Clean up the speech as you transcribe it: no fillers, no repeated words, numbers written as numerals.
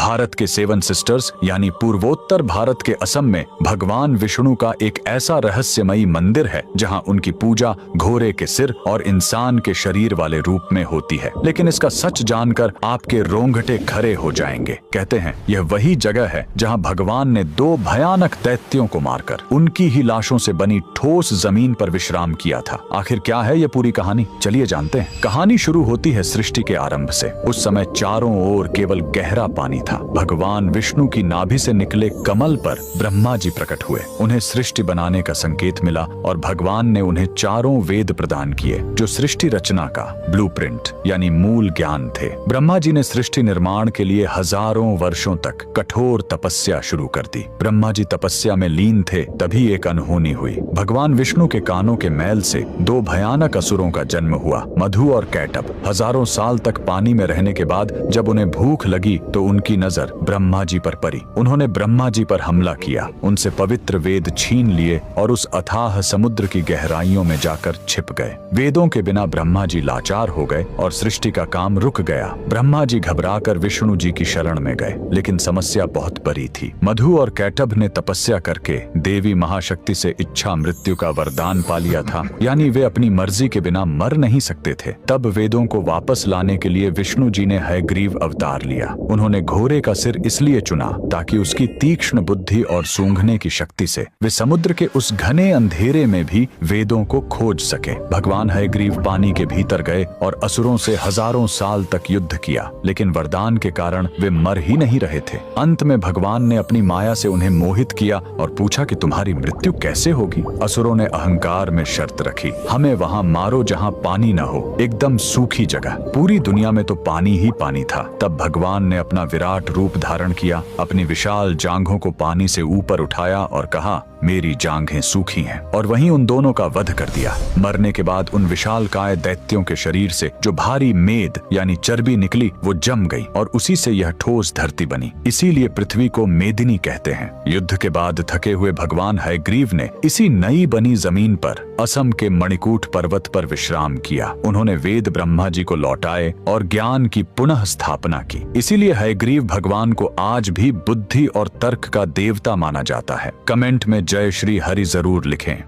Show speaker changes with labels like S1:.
S1: भारत के seven sisters यानी पूर्वोत्तर भारत के असम में भगवान विष्णु का एक ऐसा रहस्यमयी मंदिर है जहां उनकी पूजा घोड़े के सिर और इंसान के शरीर वाले रूप में होती है। लेकिन इसका सच जानकर आपके रोंगटे खड़े हो जाएंगे। कहते हैं यह वही जगह है जहां भगवान ने 2 भयानक दैत्यों को मारकर उनकी ही लाशों से बनी ठोस जमीन पर विश्राम किया था। आखिर क्या है ये पूरी कहानी, चलिए जानते हैं। कहानी शुरू होती है सृष्टि के आरंभ से। उस समय चारों ओर केवल गहरा पानी था। भगवान विष्णु की नाभि से निकले कमल पर ब्रह्मा जी प्रकट हुए। उन्हें सृष्टि बनाने का संकेत मिला और भगवान ने उन्हें चारों वेद प्रदान किए जो सृष्टि रचना का ब्लूप्रिंट यानी मूल ज्ञान थे। ब्रह्मा जी ने सृष्टि निर्माण के लिए हजारों वर्षों तक कठोर तपस्या शुरू कर दी। ब्रह्मा जी तपस्या में लीन थे, तभी एक अनहोनी हुई। भगवान विष्णु के कानों के मैल से 2 भयानक असुरों का जन्म हुआ, मधु और कैटभ। हजारों साल तक पानी में रहने के बाद जब उन्हें भूख लगी तो उनकी नजर ब्रह्मा जी पर पड़ी। उन्होंने ब्रह्मा जी पर हमला किया, उनसे पवित्र वेद छीन लिए और उस अथाह समुद्र की गहराइयों में जाकर छिप गए। वेदों के बिना ब्रह्मा जी लाचार हो गए और सृष्टि का काम रुक गया। ब्रह्मा जी घबराकर विष्णु जी की शरण में गए, लेकिन समस्या बहुत बड़ी थी। मधु और कैटभ ने तपस्या करके देवी महाशक्ति से इच्छा मृत्यु का वरदान पा लिया था, यानी वे अपनी मर्जी के बिना मर नहीं सकते थे। तब वेदों को वापस लाने के लिए विष्णु जी ने हयग्रीव अवतार लिया। उन्होंने घोड़े का सिर इसलिए चुना ताकि उसकी तीक्ष्ण बुद्धि और सूंघने की शक्ति से वे समुद्र के उस घने अंधेरे में भी वेदों को खोज सके। भगवान हयग्रीव पानी के भीतर गए और असुरों से हजारों साल तक युद्ध किया, लेकिन वरदान के कारण वे मर ही नहीं रहे थे। अंत में भगवान ने अपनी माया से उन्हें मोहित किया और पूछा कि तुम्हारी मृत्यु कैसे होगी। असुरों ने अहंकार में शर्त रखी, हमें वहां मारो जहां पानी न हो, एकदम सूखी जगह। पूरी दुनिया में तो पानी ही पानी था। तब भगवान ने अपना विराट रूप धारण किया, अपनी विशाल जांघों को पानी से ऊपर उठाया और कहा, मेरी जांघें सूखी हैं, और वहीं उन दोनों का वध कर दिया। मरने के बाद उन विशालकाय दैत्यों के शरीर से जो भारी मेद यानी चर्बी निकली वो जम गई और उसी से यह ठोस धरती बनी। इसीलिए पृथ्वी को मेदिनी कहते हैं। युद्ध के बाद थके हुए भगवान हयग्रीव ने इसी नई बनी जमीन पर असम के मणिकूट पर्वत पर विश्राम किया। उन्होंने वेद ब्रह्मा जी को लौटाए और ज्ञान की पुनः स्थापना की। इसीलिए हयग्रीव भगवान को आज भी बुद्धि और तर्क का देवता माना जाता है। कमेंट में जय श्री हरि जरूर लिखें।